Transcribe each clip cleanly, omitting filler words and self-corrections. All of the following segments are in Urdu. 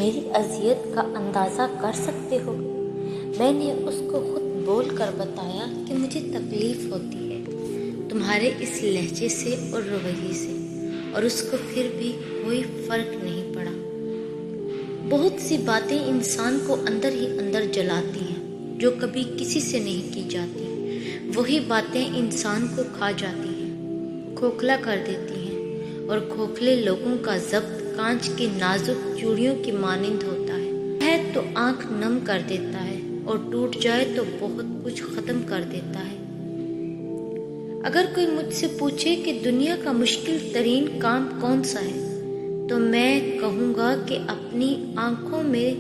میری اذیت کا اندازہ کر سکتے ہو؟ میں نے اس کو خود بول کر بتایا کہ مجھے تکلیف ہوتی ہے تمہارے اس لہجے سے اور رویے سے، اور اس کو پھر بھی کوئی فرق نہیں پڑا۔ بہت سی باتیں انسان کو اندر ہی اندر جلاتی ہیں جو کبھی کسی سے نہیں کی جاتی۔ وہی باتیں انسان کو کھا جاتی ہیں، کھوکھلا کر دیتی ہیں، اور کھوکھلے لوگوں کا ضبط کانچ کی نازک چوڑیوں کی مانند ہوتا ہے تو آنکھ نم کر دیتا ہے، اور ٹوٹ جائے تو بہت کچھ ختم کر دیتا ہے۔ اگر کوئی مجھ سے پوچھے کہ دنیا کا مشکل ترین کام کون سا ہے، تو میں کہوں گا کہ اپنی آنکھوں میں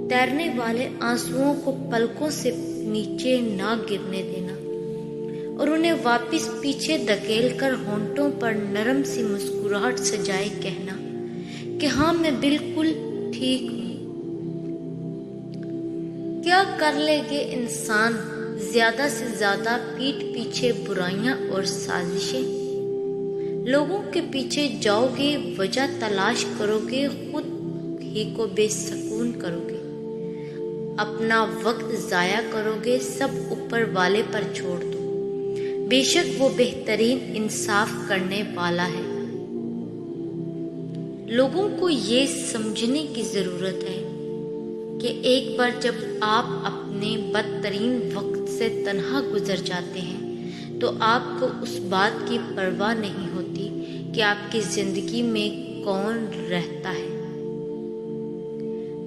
تیرنے والے آنسوؤں کو پلکوں سے نیچے نہ گرنے دینا، اور انہیں واپس پیچھے دھکیل کر ہونٹوں پر نرم سی مسکراہٹ سجائے کہنا کہ ہاں میں بالکل ٹھیک ہوں۔ کیا کر لے گے انسان؟ زیادہ سے زیادہ پیٹھ پیچھے برائیاں اور سازشیں۔ لوگوں کے پیچھے جاؤ گے، وجہ تلاش کرو گے، خود ہی کو بے سکون کرو گے، اپنا وقت ضائع کرو گے، سب اوپر والے پر چھوڑ دو، بے شک وہ بہترین انصاف کرنے والا ہے۔ لوگوں کو یہ سمجھنے کی ضرورت ہے کہ ایک بار جب آپ اپنے بدترین وقت سے تنہا گزر جاتے ہیں تو آپ کو اس بات کی پرواہ نہیں ہوتی کہ آپ کی زندگی میں کون رہتا ہے۔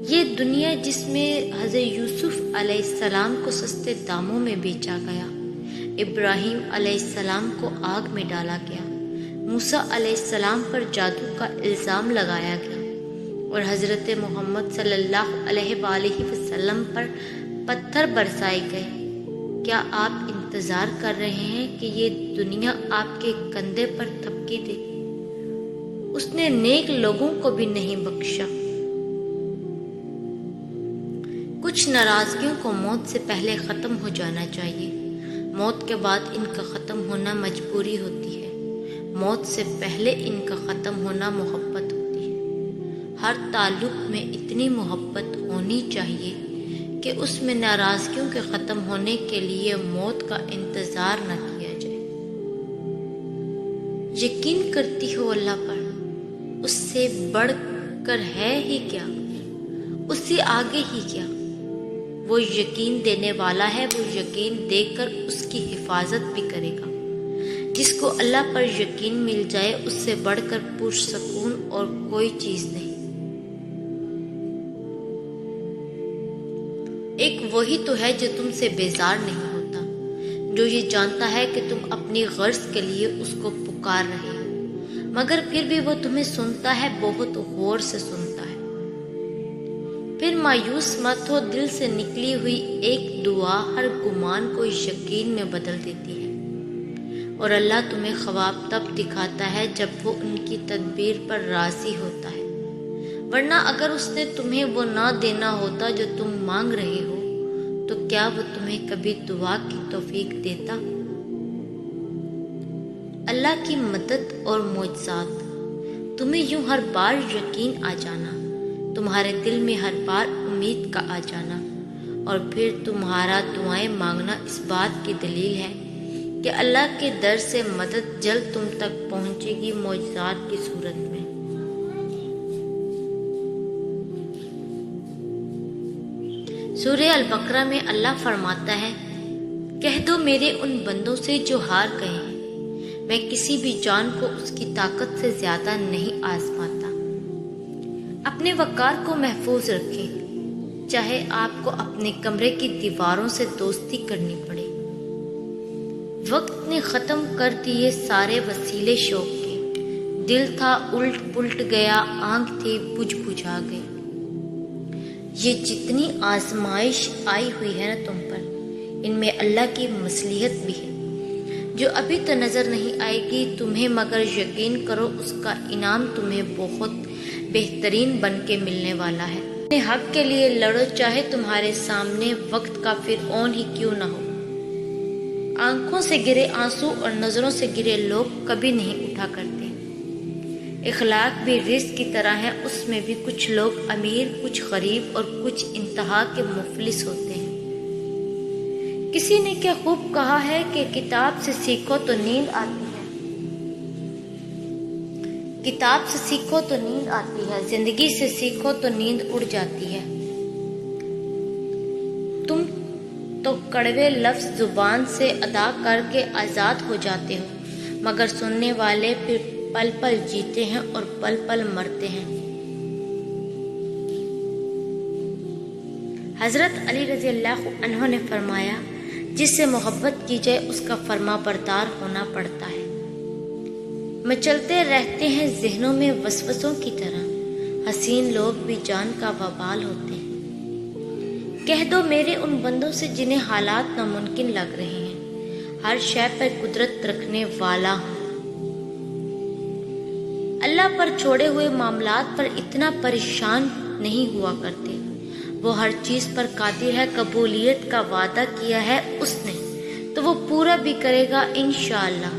یہ دنیا جس میں حضرت یوسف علیہ السلام کو سستے داموں میں بیچا گیا، ابراہیم علیہ السلام کو آگ میں ڈالا گیا، موسیٰ علیہ السلام پر جادو کا الزام لگایا گیا، اور حضرت محمد صلی اللہ علیہ وآلہ وسلم پر پتھر برسائے گئے، کیا آپ انتظار کر رہے ہیں کہ یہ دنیا آپ کے کندھے پر تھپکی دے؟ اس نے نیک لوگوں کو بھی نہیں بخشا۔ کچھ ناراضگیوں کو موت سے پہلے ختم ہو جانا چاہیے، موت کے بعد ان کا ختم ہونا مجبوری ہوتی ہے، موت سے پہلے ان کا ختم ہونا محبت ہوتی ہے۔ ہر تعلق میں اتنی محبت ہونی چاہیے کہ اس میں ناراضگیوں کے ختم ہونے کے لیے موت کا انتظار نہ کیا جائے۔ یقین کرتی ہو اللہ پر، اس سے بڑھ کر ہے ہی کیا، اس سے آگے ہی کیا۔ وہ یقین دینے والا ہے، وہ یقین دے کر اس کی حفاظت بھی کرے گا۔ جس کو اللہ پر یقین مل جائے، اس سے بڑھ کر پرسکون اور کوئی چیز نہیں۔ ایک وہی تو ہے جو تم سے بیزار نہیں ہوتا، جو یہ جانتا ہے کہ تم اپنی غرض کے لیے اس کو پکار رہے ہو، مگر پھر بھی وہ تمہیں سنتا ہے، بہت غور سے سنتا ہے۔ پھر مایوس مت ہو، دل سے نکلی ہوئی ایک دعا ہر گمان کو یقین میں بدل دیتی ہے، اور اللہ تمہیں خواب تب دکھاتا ہے جب وہ ان کی تدبیر پر راضی ہوتا ہے، ورنہ اگر اس نے تمہیں وہ نہ دینا ہوتا جو تم مانگ رہے ہو تو کیا وہ تمہیں کبھی دعا کی توفیق دیتا؟ اللہ کی مدد اور معجزات۔ تمہیں یوں ہر بار یقین آ جانا، تمہارے دل میں ہر بار امید کا آ جانا، اور پھر تمہارا دعائیں مانگنا اس بات کی دلیل ہے کہ اللہ کے در سے مدد جلد تم تک پہنچے گی، معجزات کی صورت میں۔ سورہ البقرہ میں اللہ فرماتا ہے، کہہ دو میرے ان بندوں سے جو ہار گئے ہیں، میں کسی بھی جان کو اس کی طاقت سے زیادہ نہیں آزماتا۔ اپنے وقار کو محفوظ رکھیں، چاہے آپ کو اپنے کمرے کی دیواروں سے دوستی کرنی پڑے۔ وقت نے ختم کر دیے سارے وسیلے شوق کے، دل تھا الٹ پلٹ گیا، آنکھ تھی بجھ بجھا گئی۔ یہ جتنی آزمائش آئی ہوئی ہے نا تم پر، ان میں اللہ کی مصلحت بھی ہے، جو ابھی تو نظر نہیں آئے گی تمہیں، مگر یقین کرو اس کا انعام تمہیں بہت بہترین بن کے ملنے والا ہے۔ اپنے حق کے لیے لڑو، چاہے تمہارے سامنے وقت کا فرعون ہی کیوں نہ ہو۔ آنکھوں سے گرے آنسو اور نظروں سے گرے لوگ کبھی نہیں اٹھا کرتے۔ اخلاق بھی رزق کی طرح ہے، اس میں بھی کچھ لوگ امیر، کچھ غریب اور کچھ انتہا کے مفلس ہوتے ہیں۔ کسی نے کیا خوب کہا ہے کہ کتاب سے سیکھو تو نیند آتی ہے، کتاب سے سیکھو تو نیند آتی ہے، زندگی سے سیکھو تو نیند اڑ جاتی ہے۔ تم تو کڑوے لفظ زبان سے ادا کر کے آزاد ہو جاتے ہو، مگر سننے والے پھر پل پل جیتے ہیں اور پل پل مرتے ہیں۔ حضرت علی رضی اللہ عنہ نے فرمایا، جس سے محبت کی جائے اس کا فرما بردار ہونا پڑتا ہے۔ مچلتے رہتے ہیں ذہنوں میں وسوسوں کی طرح، حسین لوگ بھی جان کا وبال ہوتے ہیں۔ کہہ دو میرے ان بندوں سے جنہیں حالات ناممکن لگ رہے ہیں، ہر شے پر قدرت رکھنے والا ہوں۔ اللہ پر چھوڑے ہوئے معاملات پر اتنا پریشان نہیں ہوا کرتے، وہ ہر چیز پر قادر ہے، قبولیت کا وعدہ کیا ہے اس نے تو وہ پورا بھی کرے گا انشاءاللہ۔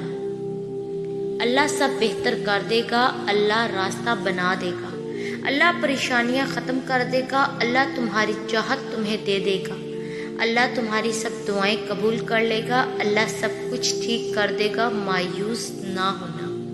اللہ سب بہتر کر دے گا، اللہ راستہ بنا دے گا، اللہ پریشانیاں ختم کر دے گا، اللہ تمہاری چاہت تمہیں دے دے گا، اللہ تمہاری سب دعائیں قبول کر لے گا، اللہ سب کچھ ٹھیک کر دے گا۔ مایوس نہ ہونا۔